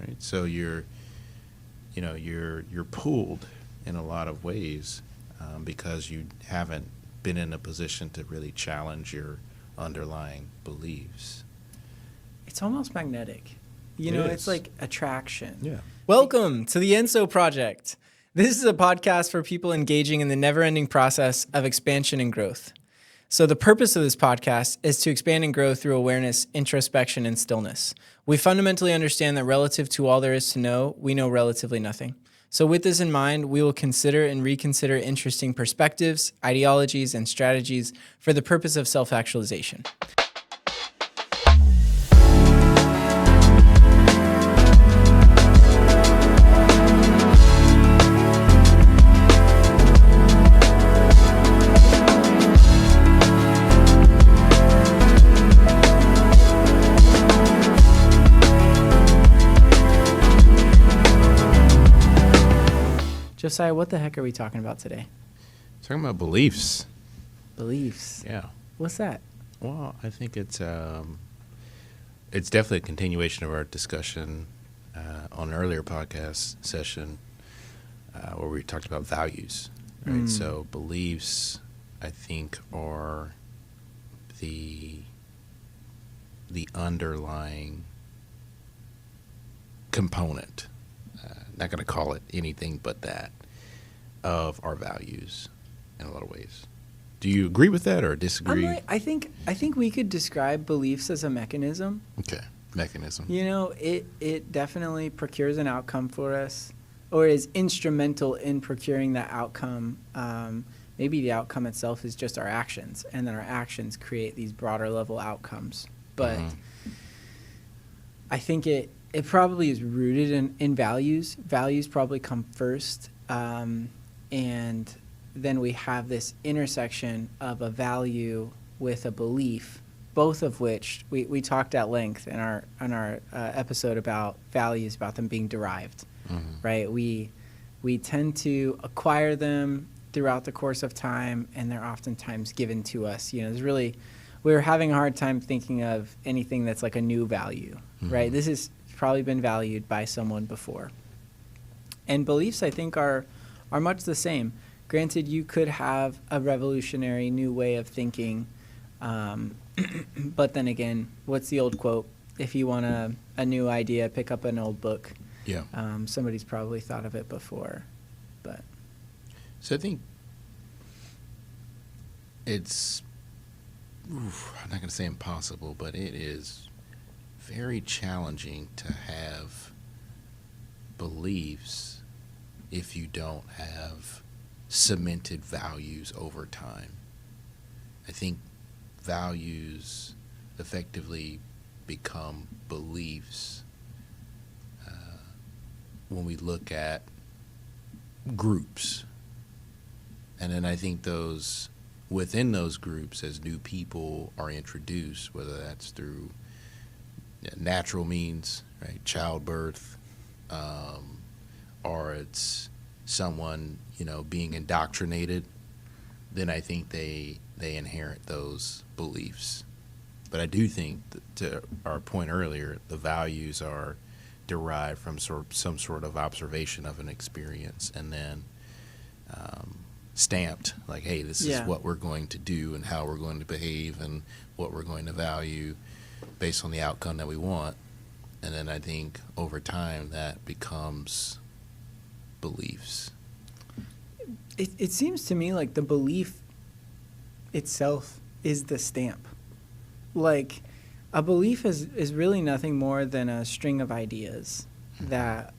right? So you're pulled in a lot of ways because you haven't been in a position to really challenge your underlying beliefs. It's almost magnetic. It's like attraction. Yeah. Welcome to the Enso Project. This is a podcast for people engaging in the never-ending process of expansion and growth. So the purpose of this podcast is to expand and grow through awareness, introspection, and stillness. We fundamentally understand that relative to all there is to know, we know relatively nothing. So with this in mind, we will consider and reconsider interesting perspectives, ideologies, and strategies for the purpose of self-actualization. Josiah, what the heck are we talking about today? Talking about beliefs. Beliefs. Yeah. What's that? Well, I think it's definitely a continuation of our discussion on an earlier podcast session where we talked about values, right? So beliefs, I think, are the underlying component. Not going to call it anything but that of our values in a lot of ways. Do you agree with that or disagree? I think we could describe beliefs as a mechanism. Okay, mechanism. It definitely procures an outcome for us, or is instrumental in procuring that outcome. Maybe the outcome itself is just our actions, and then our actions create these broader level outcomes. But I think it probably is rooted in values. Values probably come first, and then we have this intersection of a value with a belief, both of which we talked at length in our episode about values, about them being derived, right? We tend to acquire them throughout the course of time, and they're oftentimes given to us. We were having a hard time thinking of anything that's like a new value, right? This is probably been valued by someone before. And beliefs, I think, are much the same. Granted, you could have a revolutionary new way of thinking, but then again, what's the old quote? If you want a new idea, pick up an old book. Yeah. Somebody's probably thought of it before. But So I think it's, I'm not going to say impossible, but it is very challenging to have beliefs if you don't have cemented values over time. I think values effectively become beliefs when we look at groups. And then I think within those groups, as new people are introduced, whether that's through natural means, right, childbirth, or it's someone being indoctrinated, then I think they inherit those beliefs. But I do think that, to our point earlier, the values are derived from some sort of observation of an experience, and then stamped like, hey, this is what we're going to do and how we're going to behave and what we're going to value based on the outcome that we want. And then I think over time that becomes beliefs. it seems to me like the belief itself is the stamp. Like, a belief is really nothing more than a string of ideas that,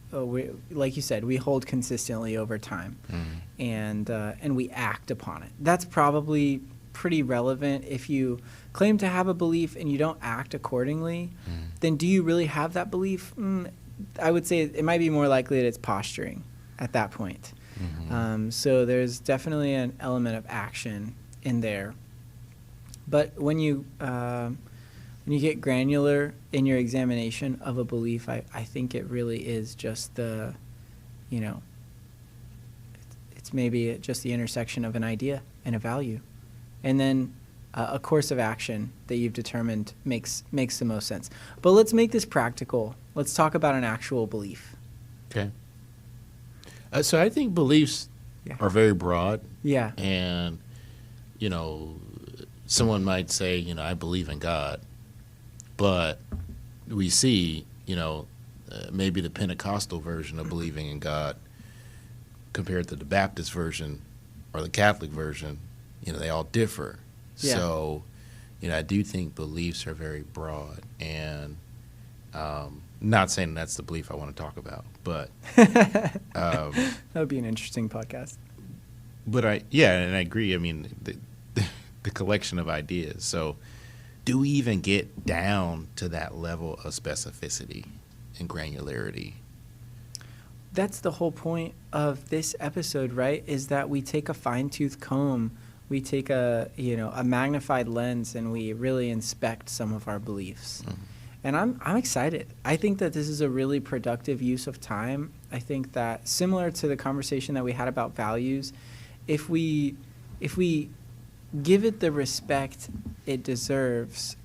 like you said, we hold consistently over time, and we act upon it. That's probably pretty relevant. If you claim to have a belief and you don't act accordingly, then do you really have that belief? I would say it might be more likely that it's posturing at that point. So there's definitely an element of action in there. But when you get granular in your examination of a belief, I think it really is just it's maybe just the intersection of an idea and a value. And then a course of action that you've determined makes the most sense. But let's make this practical. Let's talk about an actual belief. Okay. So I think beliefs Yeah. are very broad, Yeah. and someone might say, I believe in God, but we see, maybe the Pentecostal version of believing in God compared to the Baptist version or the Catholic version, they all differ. Yeah. So, I do think beliefs are very broad, and not saying that's the belief I want to talk about, but That would be an interesting podcast. and I agree. I mean, the collection of ideas. So, do we even get down to that level of specificity and granularity? That's the whole point of this episode, right? Is that we take a fine-tooth comb, we take a magnified lens, and we really inspect some of our beliefs. Mhm. And I'm excited. I think that this is a really productive use of time. I think that similar to the conversation that we had about values, if we give it the respect it deserves,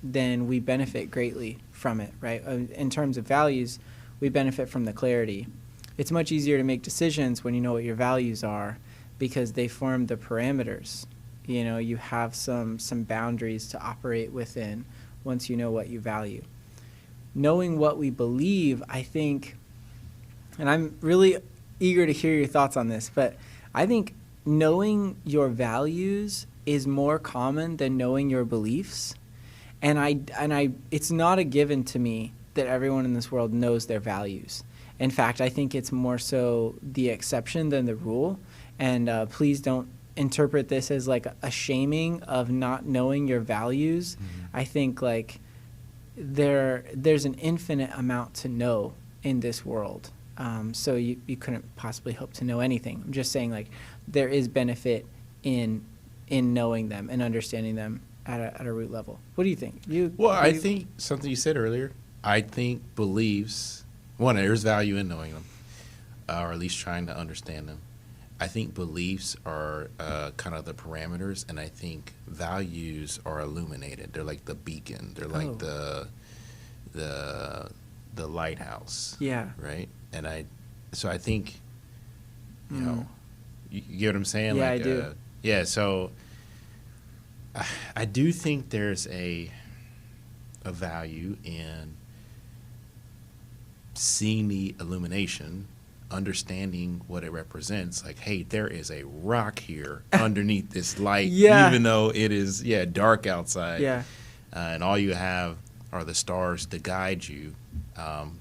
then we benefit greatly from it, right? In terms of values, we benefit from the clarity. It's much easier to make decisions when you know what your values are, because they form the parameters. You have some boundaries to operate within once you know what you value. Knowing what we believe, I think, and I'm really eager to hear your thoughts on this, but I think knowing your values is more common than knowing your beliefs. And I it's not a given to me that everyone in this world knows their values. In fact, I think it's more so the exception than the rule. And please don't interpret this as like a shaming of not knowing your values. Mm-hmm. I think like there's an infinite amount to know in this world. So you couldn't possibly hope to know anything. I'm just saying like there is benefit in knowing them and understanding them at a root level. What do you think? I think something you said earlier. I think beliefs, there's value in knowing them, or at least trying to understand them. I think beliefs are kind of the parameters, and I think values are illuminated. They're like the beacon. They're like the lighthouse. Yeah. Right. And I think, you get what I'm saying? Yeah, like, I do. Yeah. So I do think there's a value in seeing the illumination, understanding what it represents. Like, hey, there is a rock here underneath this light, Yeah. even though it is dark outside. Yeah. And all you have are the stars to guide you.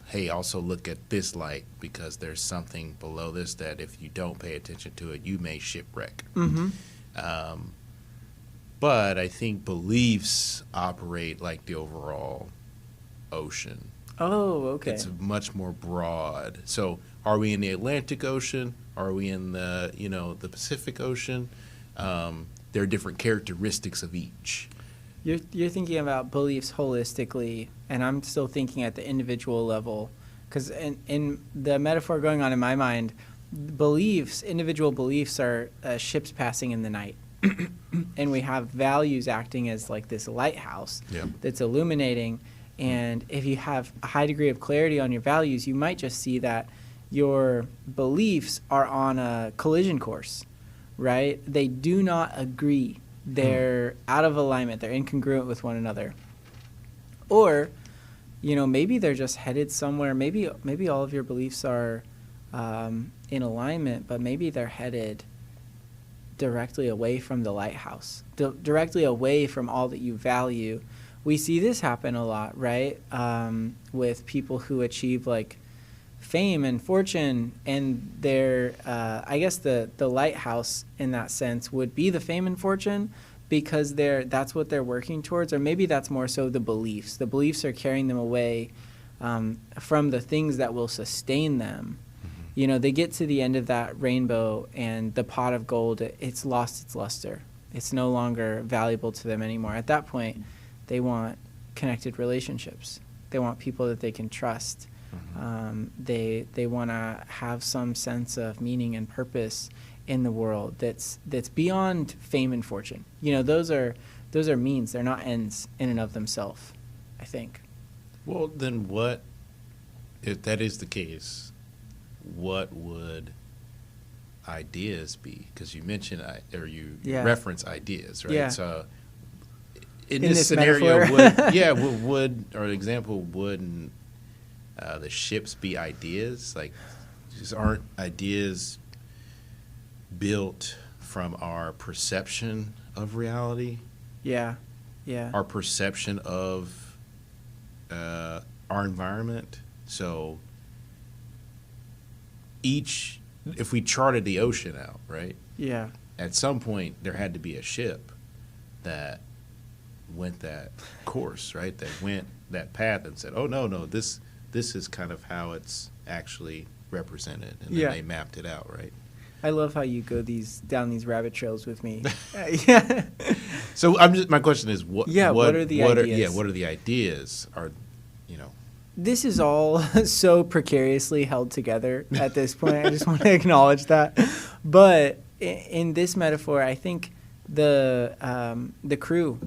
Hey, also look at this light, because there's something below this that if you don't pay attention to it, you may shipwreck. Mm-hmm. But I think beliefs operate like the overall ocean. Oh, okay. It's much more broad. So are we in the Atlantic Ocean? Are we in the Pacific Ocean? There are different characteristics of each. You're thinking about beliefs holistically, and I'm still thinking at the individual level, because in the metaphor going on in my mind, individual beliefs are ships passing in the night. And we have values acting as like this lighthouse that's illuminating. And if you have a high degree of clarity on your values, you might just see that your beliefs are on a collision course, right? They do not agree. They're out of alignment. They're incongruent with one another. Or, maybe they're just headed somewhere. Maybe all of your beliefs are in alignment, but maybe they're headed directly away from the lighthouse, directly away from all that you value. We see this happen a lot, right? With people who achieve like fame and fortune, and their I guess the lighthouse in that sense would be the fame and fortune, because that's what they're working towards. Or maybe that's more so the beliefs. The beliefs are carrying them away from the things that will sustain them. They get to the end of that rainbow, and the pot of gold, it's lost its luster. It's no longer valuable to them anymore. At that point, they want connected relationships. They want people that they can trust. They want to have some sense of meaning and purpose in the world that's beyond fame and fortune. Those are those are means. They're not ends in and of themselves, I think. Well, then what, if that is the case, what would ideas be? Because you mentioned, you Yeah. reference ideas, right? Yeah. So in In this this scenario, metaphor. or an example, wouldn't the ships be ideas? Like, just aren't ideas built from our perception of reality, Yeah. Yeah. our perception of our environment? So if we charted the ocean out, right? Yeah. At some point, there had to be a ship that went that course, right? That went that path and said, "Oh no, this is kind of how it's actually represented," and then Yeah. they mapped it out, right? I love how you go down these rabbit trails with me. Yeah. So my question is, what are the ideas? What are the ideas? This is all so precariously held together at this point. I just want to acknowledge that. But in this metaphor, I think the crew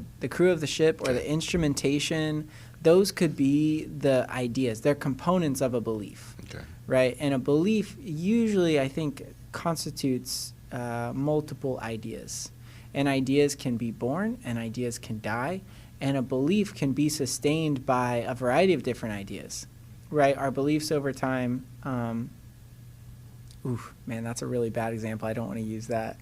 of the ship or the instrumentation, those could be the ideas. They're components of a belief, Okay. right? And a belief usually, I think, constitutes multiple ideas. And ideas can be born and ideas can die. And a belief can be sustained by a variety of different ideas, right? Our beliefs over time. Man, that's a really bad example. I don't want to use that.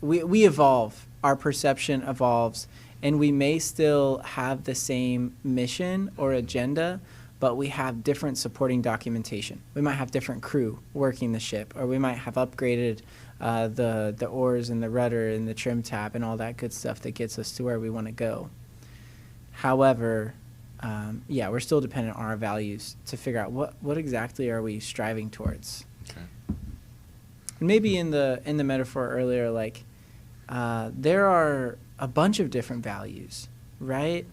We evolve. Our perception evolves. And we may still have the same mission or agenda, but we have different supporting documentation. We might have different crew working the ship, or we might have upgraded the oars and the rudder and the trim tab and all that good stuff that gets us to where we want to go. However, we're still dependent on our values to figure out what exactly are we striving towards. Okay. And maybe in the metaphor earlier, like there are a bunch of different values, right?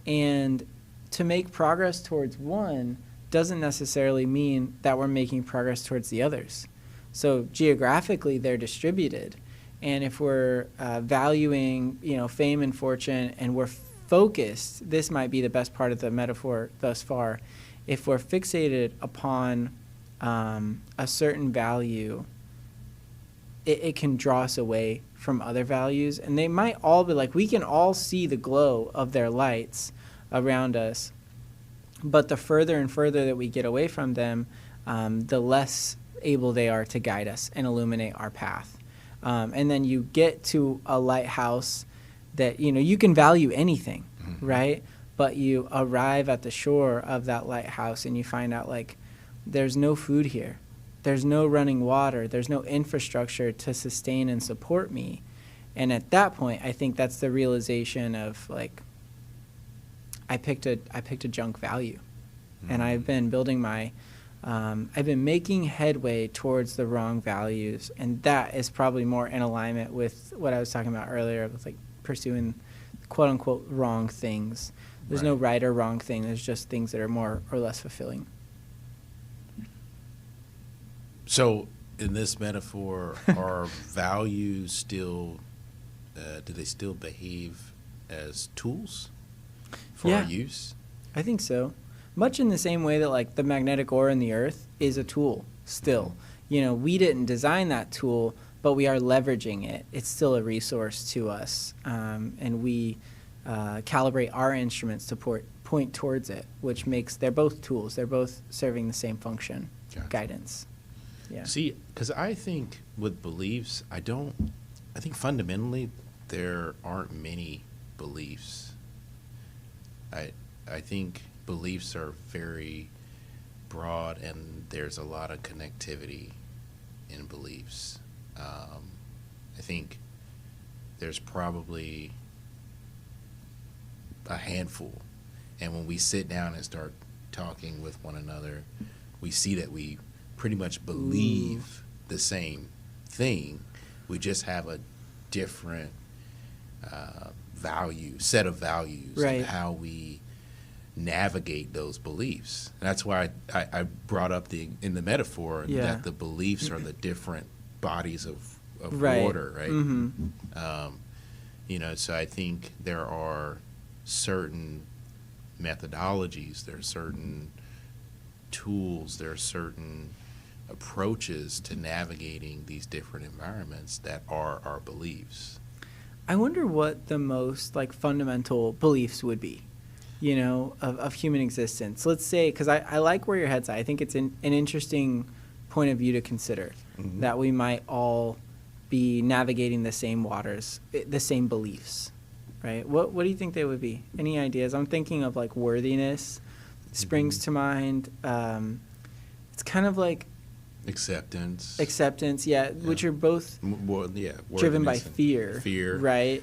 And to make progress towards one doesn't necessarily mean that we're making progress towards the others. So geographically, they're distributed, and if we're valuing, fame and fortune, and we're focused, this might be the best part of the metaphor thus far. If we're fixated upon a certain value, it can draw us away from other values, and they might all be like, we can all see the glow of their lights around us, but the further and further that we get away from them, the less able they are to guide us and illuminate our path. And then you get to a lighthouse that, you can value anything, right? But you arrive at the shore of that lighthouse and you find out, like, there's no food here. There's no running water. There's no infrastructure to sustain and support me. And at that point, I think that's the realization of, like, I picked a junk value. And I've been building I've been making headway towards the wrong values, and that is probably more in alignment with what I was talking about earlier, with like pursuing quote unquote wrong things. There's no right or wrong thing. There's just things that are more or less fulfilling. So in this metaphor, are values still, do they still behave as tools for our use? I think so. Much in the same way that, like, the magnetic ore in the earth is a tool still. We didn't design that tool, but we are leveraging it. It's still a resource to us, and we calibrate our instruments to point towards it, which makes, they're both tools. They're both serving the same function, guidance. Yeah. See, because I think with beliefs, I think fundamentally there aren't many beliefs. I think beliefs are very broad, and there's a lot of connectivity in beliefs. I think there's probably a handful, and when we sit down and start talking with one another, we see that we pretty much believe the same thing. We just have a different set of values, and how we navigate those beliefs. And that's why I brought up in the metaphor that the beliefs are the different bodies of of Right. water, right? Mm-hmm. So I think there are certain methodologies, there are certain tools, there are certain approaches to navigating these different environments that are our beliefs. I wonder what the most like fundamental beliefs would be, of human existence. Let's say, because I like where your head's at. I think it's an interesting point of view to consider, Mhm. that we might all be navigating the same waters, the same beliefs, right? What do you think they would be? Any ideas? I'm thinking of like worthiness springs to mind. It's kind of like acceptance, yeah, which are both driven by worthiness and fear, right?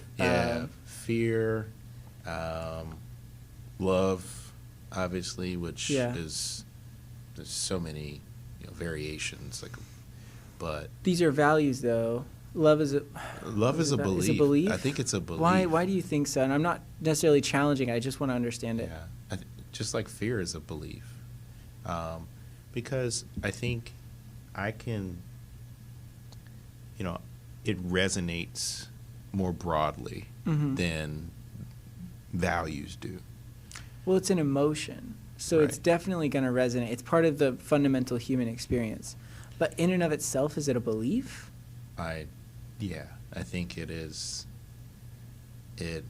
Fear, love, obviously, which Yeah. is, there's so many variations, but These are values, though. Love is a belief. Is a belief? I think it's a belief. Why do you think so? And I'm not necessarily challenging it. I just want to understand it. Yeah, just like fear is a belief, because I think I can, it resonates more broadly Mhm. than values do. Well, it's an emotion, so it's Right. definitely going to resonate. It's part of the fundamental human experience. But in and of itself, is it a belief? I think it is. It,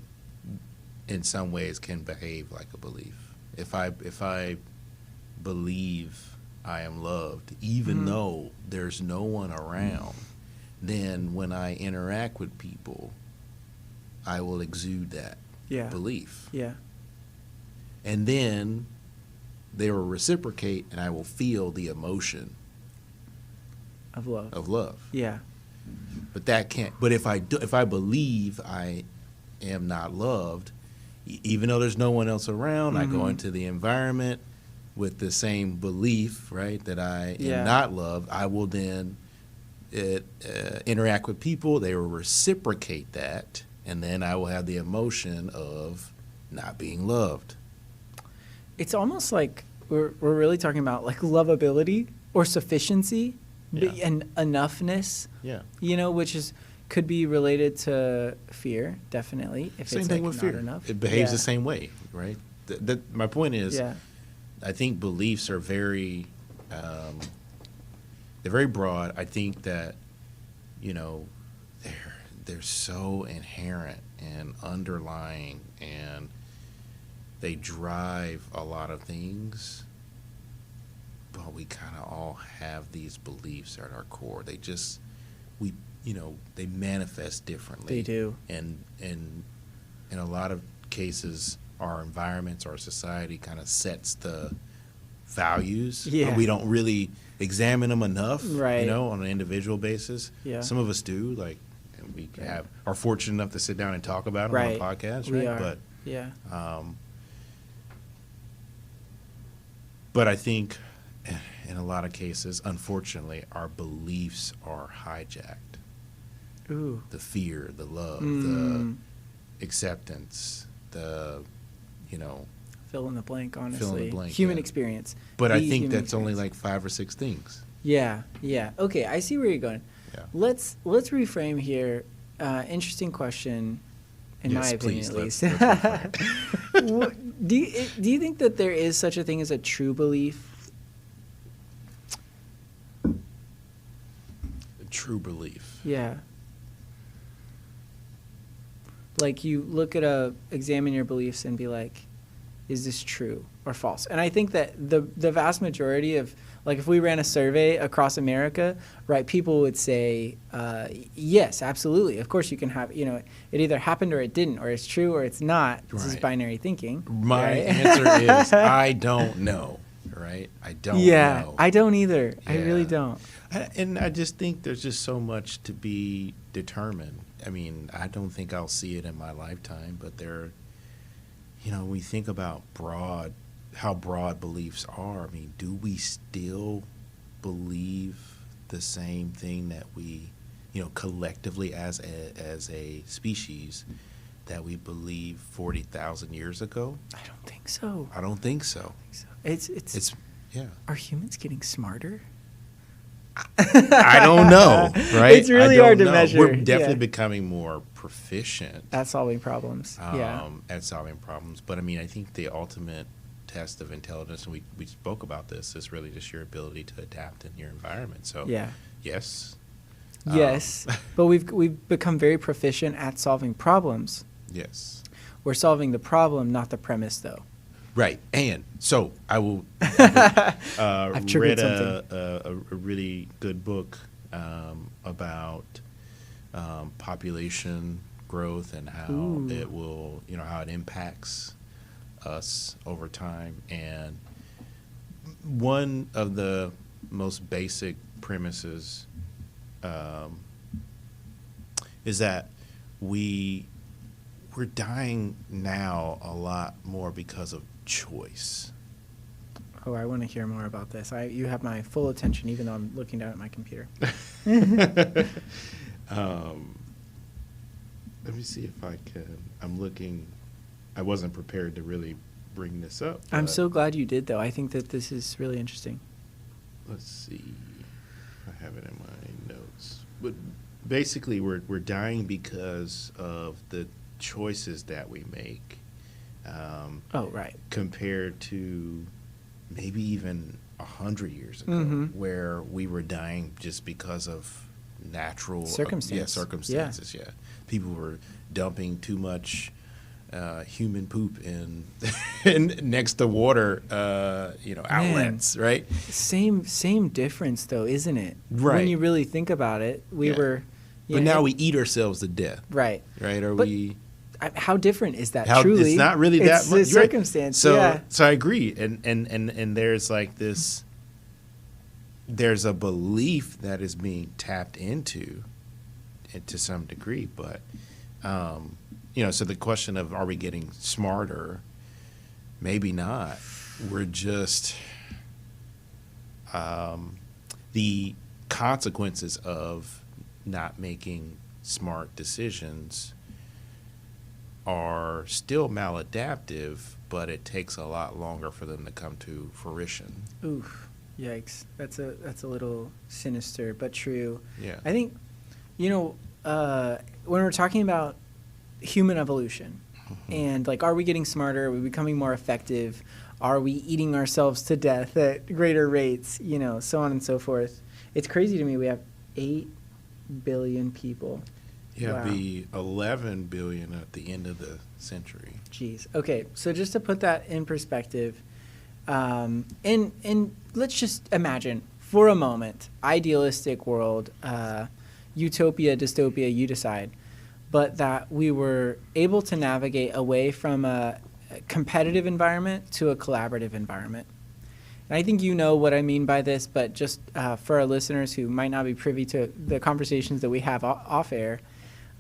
in some ways, can behave like a belief. If I believe I am loved, even Mhm. though there's no one around, then when I interact with people, I will exude that Yeah. belief. Yeah. And then they will reciprocate, and I will feel the emotion Of love. of love. Yeah. But that can't. But if I believe I am not loved, even though there's no one else around, I go Mhm. into the environment with the same belief, right, that I Yeah. am not loved. I will then interact with people. They will reciprocate that, and then I will have the emotion of not being loved. It's almost like we're really talking about like lovability or sufficiency Yeah. and enoughness, Yeah. which could be related to fear, definitely. If Same it's thing like with not fear. enough. It behaves Yeah. the same way, right? My point is, Yeah. I think beliefs are very, they're very broad. I think that, they're so inherent and underlying, and they drive a lot of things. But we kind of all have these beliefs at our core. They manifest differently. They do. And in a lot of cases, our environments, our society kind of sets the values. Yeah. But we don't really examine them enough, Right. on an individual basis. Yeah. Some of us do, and we are fortunate enough to sit down and talk about them Right. on a podcast, We right? are. Yeah. But I think in a lot of cases, unfortunately, our beliefs are hijacked. Ooh. The fear, the love, Mm. the acceptance, Fill in the blank, honestly. blank, Human yeah. experience. but I The think human that's only experience. like 5 or 6 things. Yeah. Okay, I see where you're going. Yeah. Let's reframe here. Interesting question, in Yes, my opinion, please, at let's least. reframe. Do you think that there is such a thing as a true belief? True belief. Yeah. Like you examine your beliefs and be like, is this true or false? And I think that the vast majority of, like if we ran a survey across America, right, people would say, yes, absolutely. Of course you can have, it either happened or it didn't, or it's true or it's not. This is Right. binary thinking. My right? answer is I don't know, right? I don't know. I don't either. I really Yeah. don't. And I just think there's just so much to be determined. I mean, I don't think I'll see it in my lifetime, but we think about how broad beliefs are. I mean, do we still believe the same thing that we, collectively as a species, that we believed 40,000 years ago? I don't think so. I don't think so. It's It's, yeah. Are humans getting smarter? I don't know, right? It's really I don't hard to know. measure. We're definitely Yeah. becoming more proficient At solving problems. Yeah. at solving problems. But I mean, I think the ultimate test of intelligence, and we spoke about this, is really just your ability to adapt in your environment. So, Yeah. yes. Yes. But we've become very proficient at solving problems. Yes. We're solving the problem, not the premise, though. Right. And so I will I've triggered read something. a really good book about population growth and how Ooh. it will, how it impacts us over time. And one of the most basic premises is that we're dying now a lot more because of choice. Oh, I want to hear more about this. You have my full attention, even though I'm looking down at my computer. Let me see if I can. I'm looking. I wasn't prepared to really bring this up. I'm but so glad you did, though. I think that this is really interesting. Let's see. I have it in my notes. But basically, we're dying because of the choices that we make. Oh, right. Compared to maybe even 100 years ago, Mhm. where we were dying just because of natural Circumstances. Yeah, people were dumping too much human poop in next to water, outlets, right? Same difference, though, isn't it? Right. When you really think about it, we Yeah. were. But now we eat ourselves to death, Right. right? Or But we. How different is that? How, truly, it's not really that it's much. the Right. circumstance. So, yeah. so I agree, and there's like this. There's a belief that is being tapped into, to some degree, but so the question of are we getting smarter? Maybe not. We're just the consequences of not making smart decisions are still maladaptive, but it takes a lot longer for them to come to fruition. Oof. Yikes. That's a little sinister, but true. Yeah. I think, when we're talking about human evolution and like, are we getting smarter? Are we becoming more effective? Are we eating ourselves to death at greater rates? So on and so forth. It's crazy to me. We have 8 billion people. Yeah, Wow. be 11 billion at the end of the century. Jeez. Okay. So just to put that in perspective, and let's just imagine for a moment, idealistic world, utopia, dystopia, you decide, but that we were able to navigate away from a competitive environment to a collaborative environment. And I think you know what I mean by this, but just for our listeners who might not be privy to the conversations that we have off air,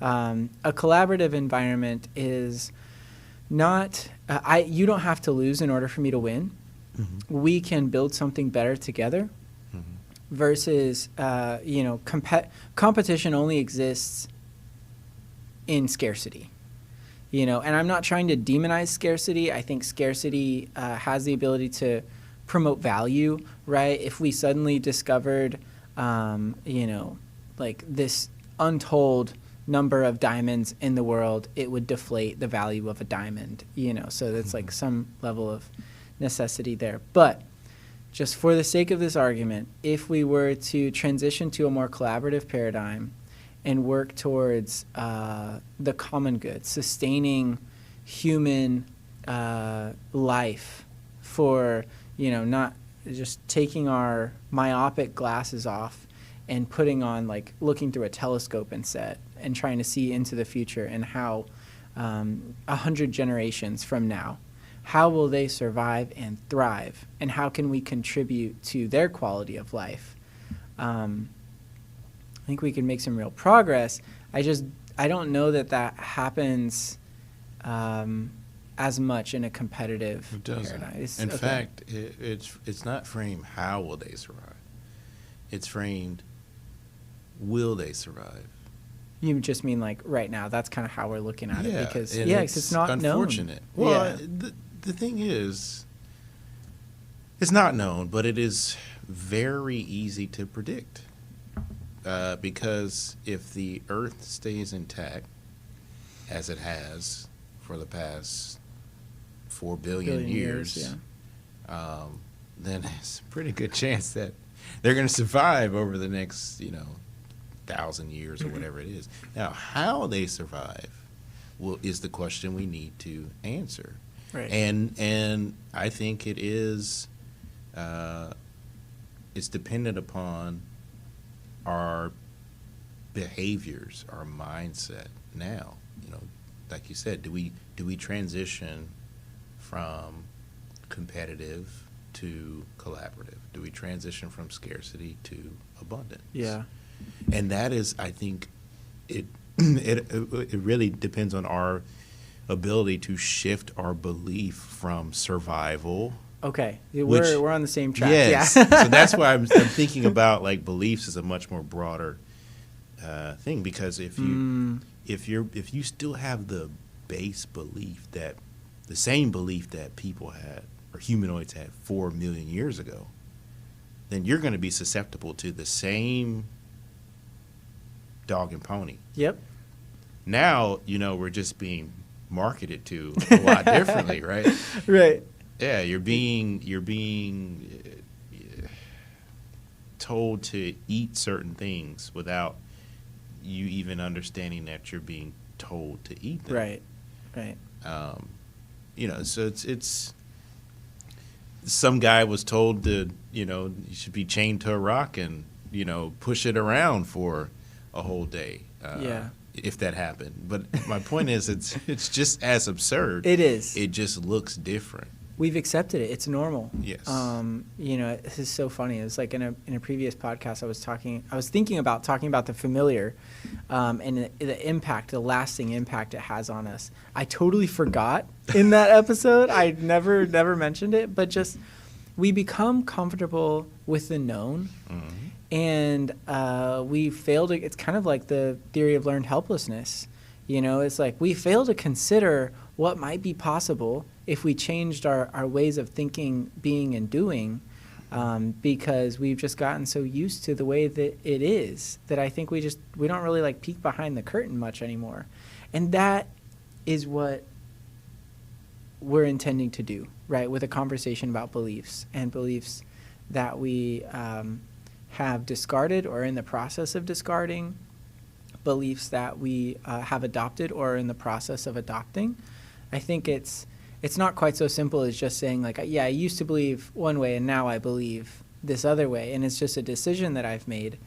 a collaborative environment is not, you don't have to lose in order for me to win. Mm-hmm. We can build something better together versus, competition only exists in scarcity. And I'm not trying to demonize scarcity. I think scarcity has the ability to promote value, right? If we suddenly discovered, like this untold number of diamonds in the world, it would deflate the value of a diamond, so that's like some level of necessity there. But just for the sake of this argument, if we were to transition to a more collaborative paradigm and work towards the common good, sustaining human life for, not just taking our myopic glasses off and putting on, like, looking through a telescope instead and trying to see into the future and how 100 generations from now, how will they survive and thrive, and how can we contribute to their quality of life? I think we can make some real progress. I don't know that happens as much in a competitive It doesn't. paradigm. In fact, it's not framed how will they survive. It's framed will they survive. You just mean like right now? That's kind of how we're looking at it because and it's not unfortunate. known. Well, Yeah. the thing is, It's not known, but it is very easy to predict. Because if the Earth stays intact, as it has for the past 4 billion years, then it's a pretty good chance that they're going to survive over the next, 1,000 years or whatever it is. Now, how they survive is the question we need to answer. Right. And I think it is, it's dependent upon our behaviors, our mindset now. Like you said, do we transition from competitive to collaborative? Do we transition from scarcity to abundance? Yeah. And that is, I think, it really depends on our ability to shift our belief from survival. Okay, we're on the same track. Yes. Yeah. So that's why I'm thinking about like beliefs as a much more broader thing, because if you still have the base belief that the same belief that people had or humanoids had 4 million years ago, then you're going to be susceptible to the same dog and pony. Yep. Now, we're just being marketed to a lot differently, right? Right. Yeah, you're being told to eat certain things without you even understanding that you're being told to eat them. Right. Right. So it's some guy was told to, you should be chained to a rock and, push it around for a whole day. Yeah. If that happened. But my point is, it's just as absurd. It is. It just looks different. We've accepted it. It's normal. Yes. This is so funny. It's like in a previous podcast, I was thinking about talking about the familiar, and the impact, the lasting impact it has on us. I totally forgot in that episode. I never mentioned it, but just we become comfortable with the known, and we fail to. It's kind of like the theory of learned helplessness. It's like we fail to consider what might be possible if we changed our ways of thinking, being, and doing, because we've just gotten so used to the way that it is that I think we don't really like peek behind the curtain much anymore. And that is what we're intending to do, right, with a conversation about beliefs and beliefs that we have discarded or in the process of discarding, beliefs that we have adopted or are in the process of adopting. I think it's not quite so simple as just saying like, yeah, I used to believe one way and now I believe this other way, and it's just a decision that I've made.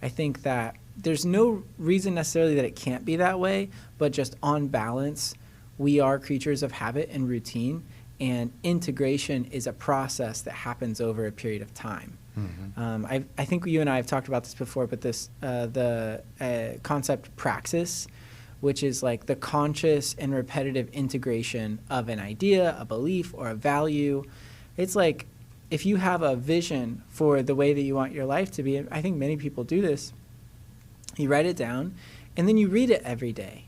I think that there's no reason necessarily that it can't be that way, but just on balance, we are creatures of habit and routine, and integration is a process that happens over a period of time. Mm-hmm. I think you and I have talked about this before, but the concept praxis, which is like the conscious and repetitive integration of an idea, a belief, or a value. It's like if you have a vision for the way that you want your life to be, I think many people do this, you write it down, and then you read it every day.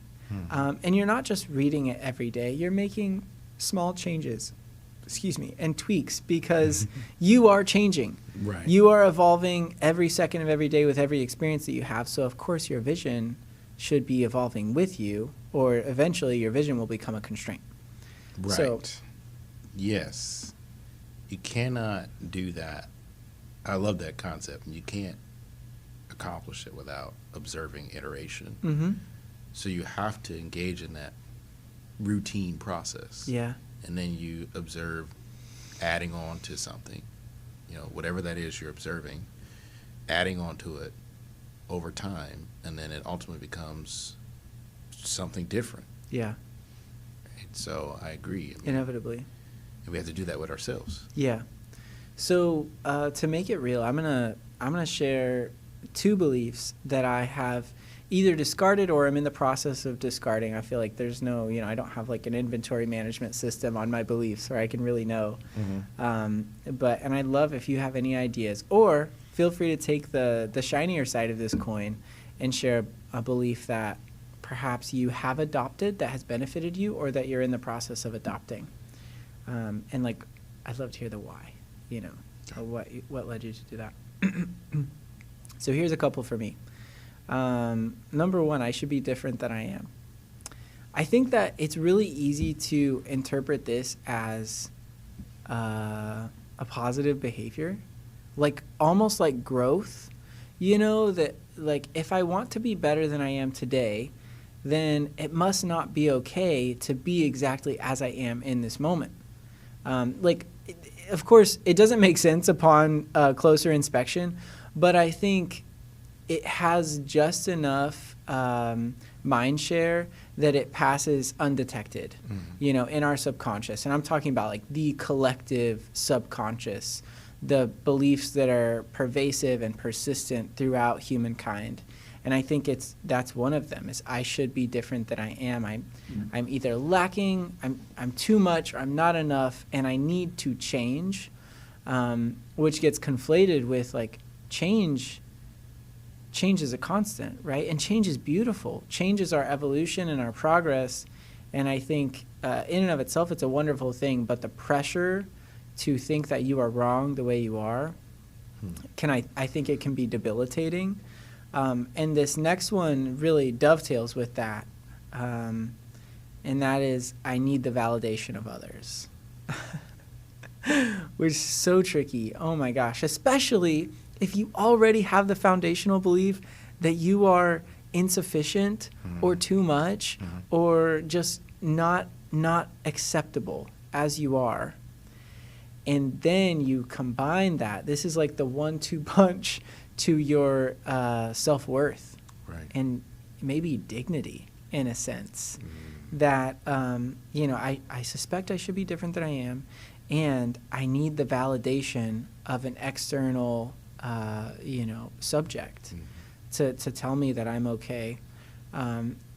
And you're not just reading it every day, you're making small changes, and tweaks, because you are changing. Right. You are evolving every second of every day with every experience that you have. So of course your vision should be evolving with you, or eventually your vision will become a constraint. Right. So, yes. You cannot do that. I love that concept. You can't accomplish it without observing iteration. mm-hmm. So you have to engage in that routine process. Yeah. And then you observe adding on to something, whatever that is you're observing, adding on to it over time, and then it ultimately becomes something different. Yeah. Right? So I agree. Inevitably. And we have to do that with ourselves. Yeah. So to make it real, I'm gonna share two beliefs that I have either discarded or I'm in the process of discarding. I feel like there's no, I don't have like an inventory management system on my beliefs where I can really know. Mm-hmm. And I'd love if you have any ideas, or feel free to take the shinier side of this coin and share a belief that perhaps you have adopted that has benefited you, or that you're in the process of adopting. And like, I'd love to hear the why. what led you to do that. So here's a couple for me. Number one, I should be different than I am. I think that it's really easy to interpret this as a positive behavior, like almost like growth, that like if I want to be better than I am today, then it must not be okay to be exactly as I am in this moment. Of course, it doesn't make sense upon closer inspection, but I think it has just enough mind share that it passes undetected, in our subconscious. And I'm talking about like the collective subconscious, the beliefs that are pervasive and persistent throughout humankind. And I think that's one of them, is I should be different than I am. I'm either lacking, I'm too much, or I'm not enough, and I need to change, which gets conflated with like change. Change is a constant, right? And change is beautiful. Change is our evolution and our progress. And I think in and of itself, it's a wonderful thing. But the pressure to think that you are wrong the way you are, I think it can be debilitating. And this next one really dovetails with that. And that is, I need the validation of others. Which is so tricky. Oh my gosh. Especially if you already have the foundational belief that you are insufficient or too much or just not acceptable as you are. And then you combine that. This is like the 1-2 punch to your self-worth, right, and maybe dignity in a sense. That, I suspect I should be different than I am, and I need the validation of an external subject to tell me that I'm okay,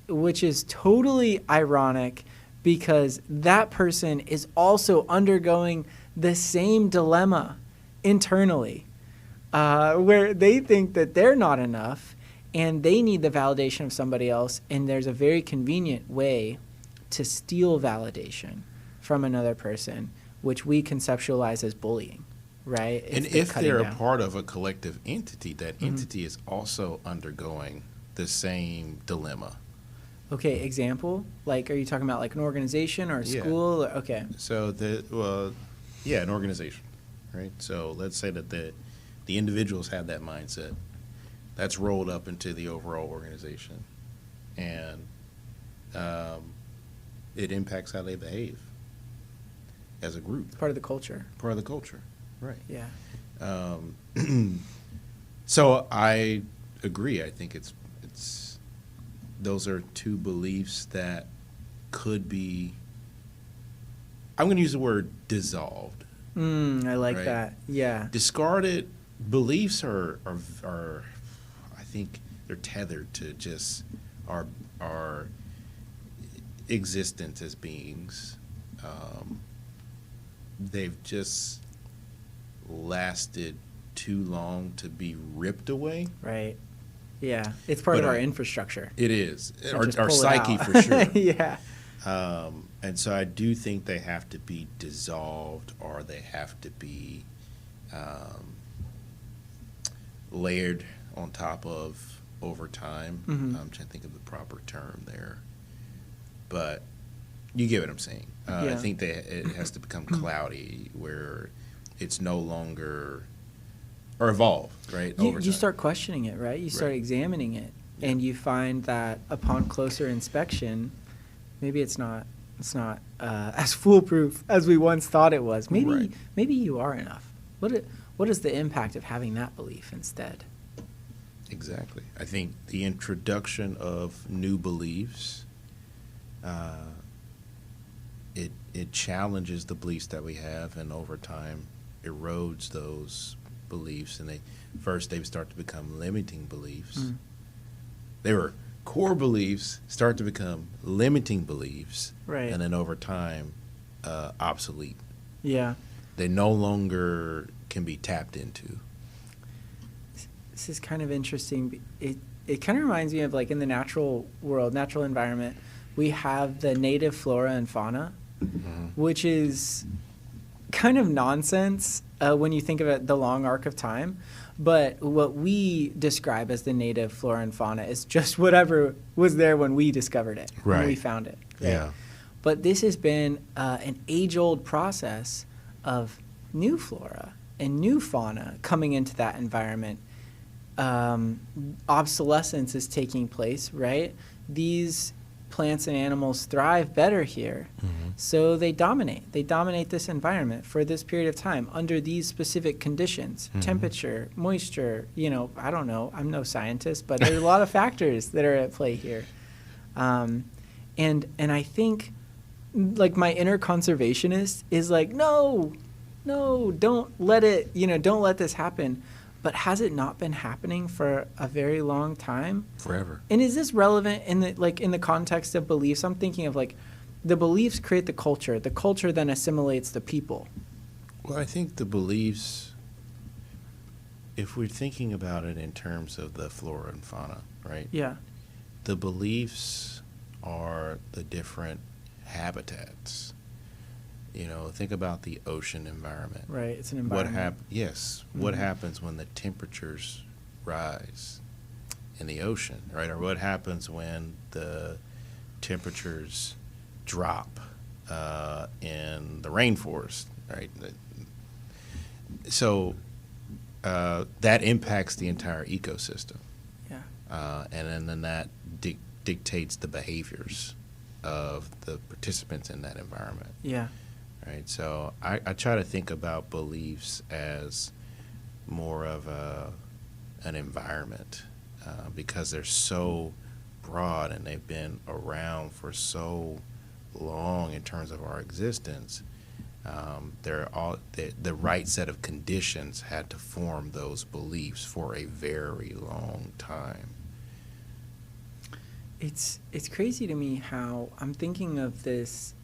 which is totally ironic because that person is also undergoing the same dilemma internally, where they think that they're not enough and they need the validation of somebody else, and there's a very convenient way to steal validation from another person, which we conceptualize as bullying. Right. And if they're a part of a collective entity, that entity is also undergoing the same dilemma. Okay, example? Like, are you talking about like an organization or a school? Or, okay. So an organization, right? So let's say that the individuals have that mindset. That's rolled up into the overall organization, and it impacts how they behave as a group. It's part of the culture. Part of the culture. Right. Yeah. So I agree. I think it's those are two beliefs that could be, I'm going to use the word dissolved. I like right? that. Yeah. Discarded beliefs are I think they're tethered to just our existence as beings. They've just lasted too long to be ripped away. Right. Yeah. It's part of our infrastructure. It is. So Our psyche for sure. Yeah. And so I do think they have to be dissolved, or they have to be layered on top of over time. I'm trying to think of the proper term there. But you get what I'm saying. I think it has to become cloudy, where it's no longer, or evolve, right? You start questioning it, right? You start examining it, and you find that upon closer inspection, maybe it's not as foolproof as we once thought it was. Maybe you are enough. What is the impact of having that belief instead? Exactly. I think the introduction of new beliefs, it challenges the beliefs that we have, and over time erodes those beliefs, and they start to become limiting beliefs. They were core beliefs, start to become limiting beliefs, right? And then over time obsolete. Yeah. They no longer can be tapped into. This is kind of interesting. It kind of reminds me of like in the natural world, natural environment, we have the native flora and fauna, which is kind of nonsense when you think of it, the long arc of time. But what we describe as the native flora and fauna is just whatever was there when we discovered it, when we Right. found it. Right? Yeah. But this has been an age-old process of new flora and new fauna coming into that environment. Obsolescence is taking place, right? These plants and animals thrive better here, so they dominate. They dominate this environment for this period of time under these specific conditions, temperature, moisture, I don't know. I'm no scientist, but there's a lot of factors that are at play here. And I think, like, my inner conservationist is like, no, don't let it, don't let this happen. But has it not been happening for a very long time? Forever. And is this relevant in the context of beliefs? I'm thinking of, like, the beliefs create the culture. The culture then assimilates the people. Well, I think the beliefs, if we're thinking about it in terms of the flora and fauna, right? Yeah. The beliefs are the different habitats. Think about the ocean environment. Right. It's an environment. What happens when the temperatures rise in the ocean, right? Or what happens when the temperatures drop in the rainforest, right? So that impacts the entire ecosystem. Yeah. And then that dictates the behaviors of the participants in that environment. Yeah. Right. So I try to think about beliefs as more of an environment because they're so broad and they've been around for so long in terms of our existence. The right set of conditions had to form those beliefs for a very long time. It's crazy to me how I'm thinking of this.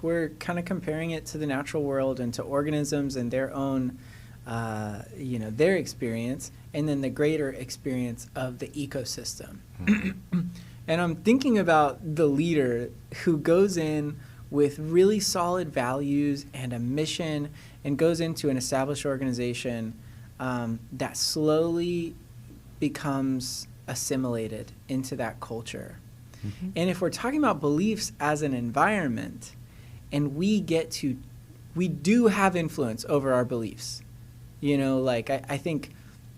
We're kind of comparing it to the natural world and to organisms and their own, their experience, and then the greater experience of the ecosystem. And I'm thinking about the leader who goes in with really solid values and a mission and goes into an established organization that slowly becomes assimilated into that culture. And if we're talking about beliefs as an environment, and we do have influence over our beliefs. I think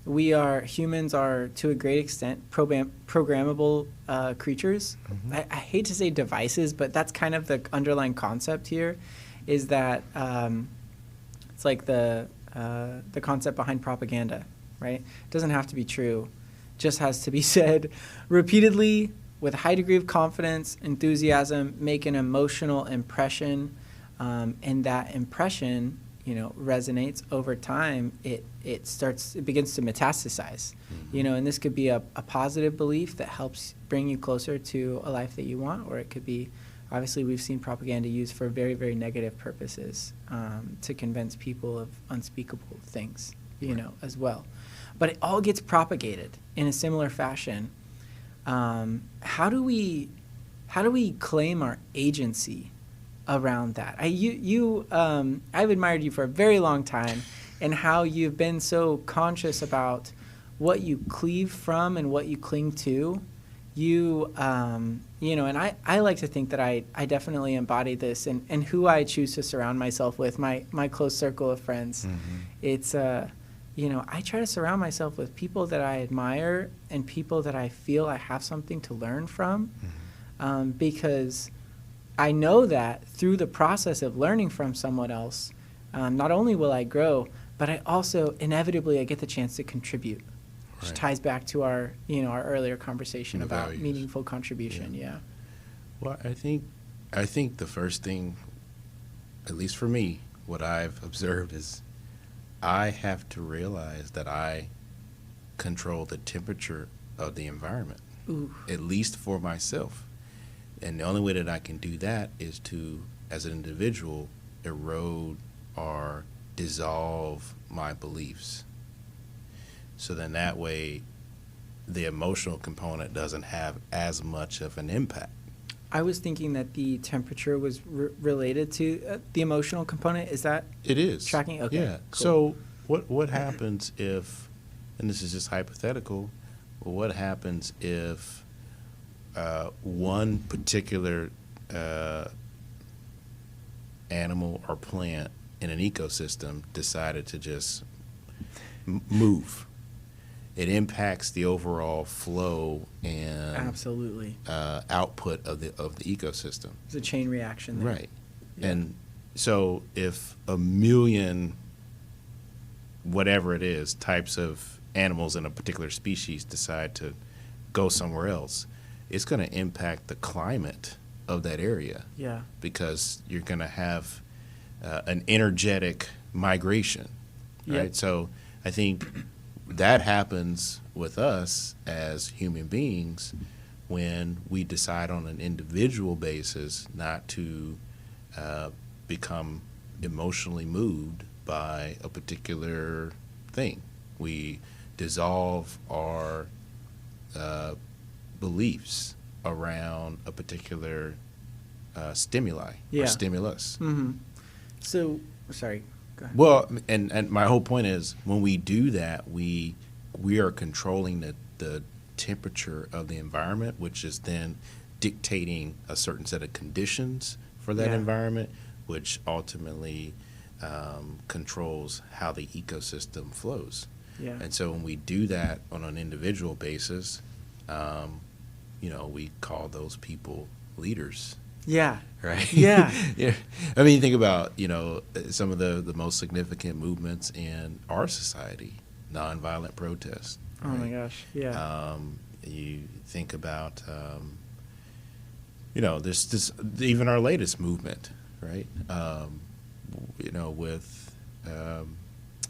humans are, to a great extent, programmable creatures. I hate to say devices, but that's kind of the underlying concept here, is that it's like the concept behind propaganda, right? It doesn't have to be true. It just has to be said repeatedly with a high degree of confidence, enthusiasm, make an emotional impression, and that impression, resonates over time. It begins to metastasize, and this could be a positive belief that helps bring you closer to a life that you want, or it could be, obviously, we've seen propaganda used for very, very negative purposes to convince people of unspeakable things, as well. But it all gets propagated in a similar fashion. How do we claim our agency around that? I've admired you for a very long time, and how you've been so conscious about what you cleave from and what you cling to. And I like to think that I definitely embody this, and who I choose to surround myself with, my close circle of friends. It's I try to surround myself with people that I admire and people that I feel I have something to learn from, because I know that through the process of learning from someone else, not only will I grow, but I also inevitably I get the chance to contribute, which ties back to our earlier conversation about values. Meaningful contribution. Yeah. Well, I think the first thing, at least for me, what I've observed is I have to realize that I control the temperature of the environment, at least for myself. And the only way that I can do that is to, as an individual, erode or dissolve my beliefs. So then that way, the emotional component doesn't have as much of an impact. I was thinking that the temperature was related to the emotional component. Is that It is. tracking? Okay. Yeah. Cool. So what happens if, and this is just hypothetical, but what happens if one particular animal or plant in an ecosystem decided to just move? It impacts the overall flow and Absolutely. output of the ecosystem. There's a chain reaction there. Right. Yeah. And so if a million, whatever it is, types of animals in a particular species decide to go somewhere else, it's going to impact the climate of that area, Yeah. because you're going to have an energetic migration, right? Yep. So I think that happens with us as human beings when we decide on an individual basis not to become emotionally moved by a particular thing. We dissolve our beliefs around a particular stimuli Yeah. or stimulus. Mm-hmm. So, sorry. Go ahead. Well, and my whole point is when we do that, we are controlling the temperature of the environment, which is then dictating a certain set of conditions for that Yeah. environment, which ultimately controls how the ecosystem flows. Yeah. And so when we do that on an individual basis, we call those people leaders. Yeah. Right. Yeah. Yeah. I mean, think about, some of the most significant movements in our society, nonviolent protest. Oh my gosh. Yeah. You think about, this even our latest movement, right? With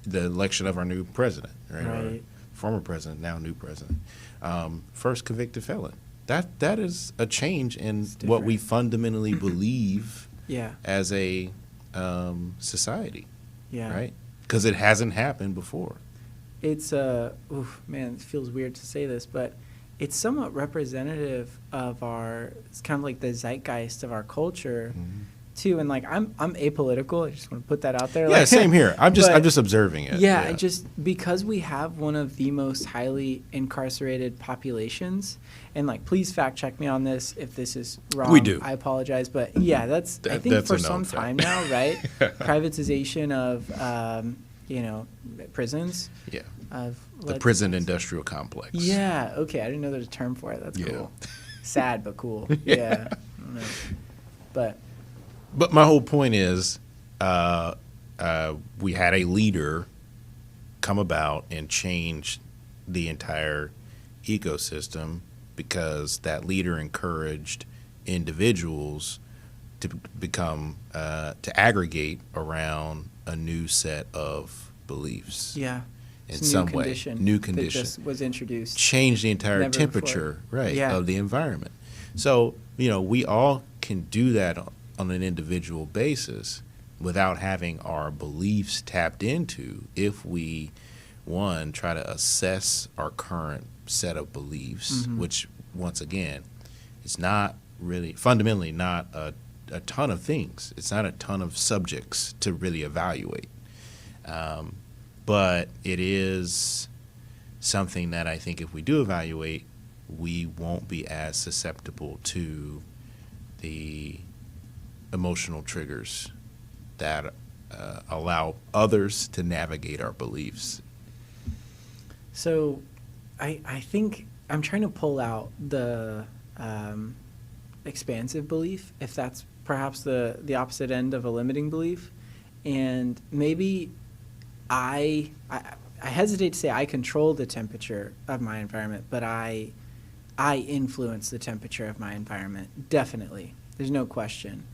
the election of our new president, right? Our Right. former president, now new president, first convicted felon. That is a change in what we fundamentally believe Yeah. as a society, Yeah. right? Because it hasn't happened before. It's man, it feels weird to say this, but it's somewhat representative of it's kind of like the zeitgeist of our culture too. And like I'm apolitical. I just want to put that out there. Yeah, Like, same here. I'm but- just observing it. Yeah, and just because we have one of the most highly incarcerated populations, and like, please fact check me on this if this is wrong. We do. I apologize, but yeah, that's I think that's for a known some fact. time now, right? Privatization of prisons. Yeah. Of The prison industrial complex. Yeah. Okay. I didn't know there was a term for it. That's Yeah. cool. Sad but cool. Yeah. I don't know. But my whole point is, we had a leader come about and change the entire ecosystem because that leader encouraged individuals to become to aggregate around a new set of beliefs. Yeah. In It's a some new way, condition new that condition just was introduced. change the entire Never temperature, right, Yeah. of the environment. So, we all can do that on an individual basis without having our beliefs tapped into if we, one, try to assess our current set of beliefs, which, once again, it's not really, fundamentally not a ton of things. It's not a ton of subjects to really evaluate. But it is something that I think if we do evaluate, we won't be as susceptible to the emotional triggers that allow others to navigate our beliefs. So I think I'm trying to pull out the expansive belief, if that's perhaps the opposite end of a limiting belief. And maybe I hesitate to say I control the temperature of my environment, but I influence the temperature of my environment. Definitely. There's no question.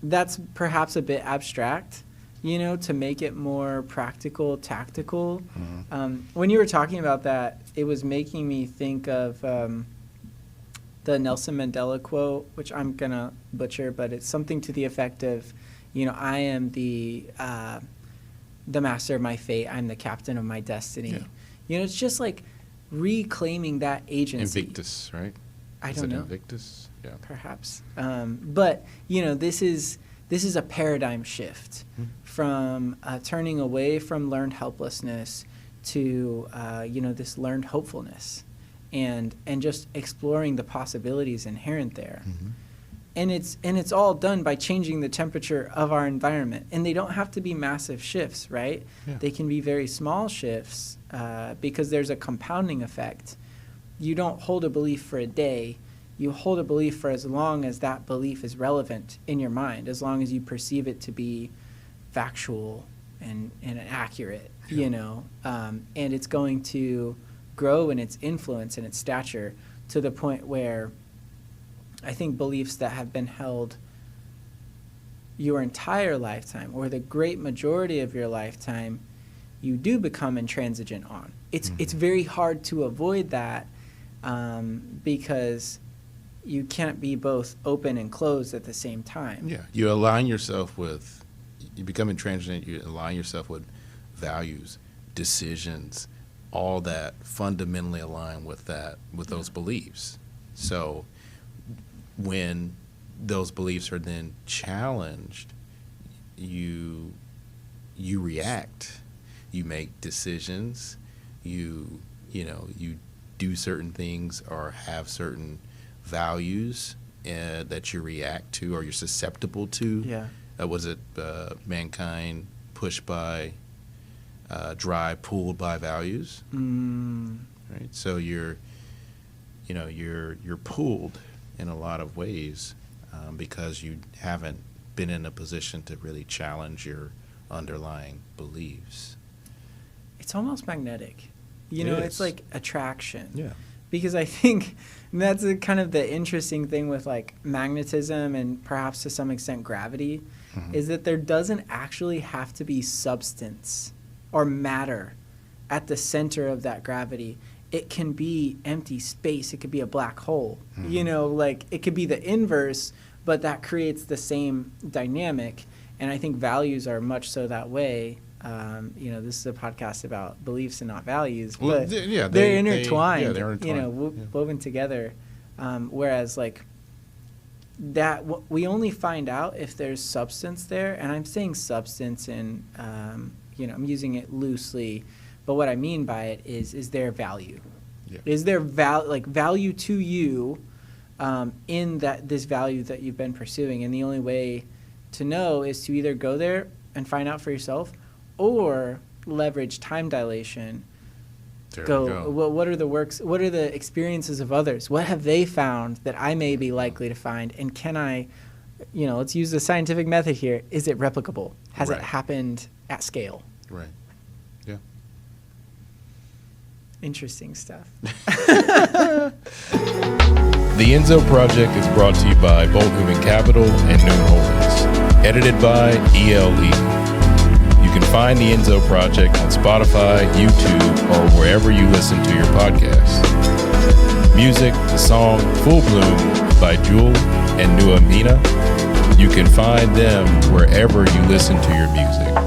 That's perhaps a bit abstract, to make it more practical, tactical. When you were talking about that, it was making me think of the Nelson Mandela quote, which I'm going to butcher, but it's something to the effect of, I am the master of my fate. I'm the captain of my destiny. Yeah. It's just like reclaiming that agency. Invictus, right? I Is don't it know. Invictus? Yeah. Perhaps. But, this is a paradigm shift from turning away from learned helplessness to, this learned hopefulness and just exploring the possibilities inherent there. And it's all done by changing the temperature of our environment. And they don't have to be massive shifts, right? Yeah. They can be very small shifts because there's a compounding effect. You don't hold a belief for a day. You hold a belief for as long as that belief is relevant in your mind, as long as you perceive it to be factual and accurate, and it's going to grow in its influence and its stature to the point where I think beliefs that have been held your entire lifetime or the great majority of your lifetime, you do become intransigent on. It's very hard to avoid that because you can't be both open and closed at the same time. Yeah, you become intransigent, you align yourself with values, decisions, all that fundamentally align with those beliefs. So when those beliefs are then challenged, you react, you make decisions, you do certain things or have certain values that you react to or you're susceptible to. Yeah. Was it mankind pushed by, pulled by values? Right. So you're pulled in a lot of ways because you haven't been in a position to really challenge your underlying beliefs. It's almost magnetic. It It's is. like attraction. Yeah. Because I think that's kind of the interesting thing with like magnetism and perhaps to some extent gravity is that there doesn't actually have to be substance or matter at the center of that gravity. It can be empty space. It could be a black hole. Like it could be the inverse, but that creates the same dynamic. And I think values are much so that way. This is a podcast about beliefs and not values, but they're intertwined, woven together. Whereas like that, we only find out if there's substance there. And I'm saying substance and, I'm using it loosely, but what I mean by it is there value? Yeah. Is there value to you in this value that you've been pursuing? And the only way to know is to either go there and find out for yourself or leverage time dilation. What are the works? What are the experiences of others? What have they found that I may be likely to find? And can I, let's use the scientific method here. Is it replicable? Has it happened at scale? Right. Yeah. Interesting stuff. The Enzo Project is brought to you by Bold Human Capital and Noon Holdings. Edited by ELE. You can find the Enzo Project on Spotify, YouTube, or wherever you listen to your podcasts. Music, the song Full Bloom by Jewel and Nuamina. You can find them wherever you listen to your music.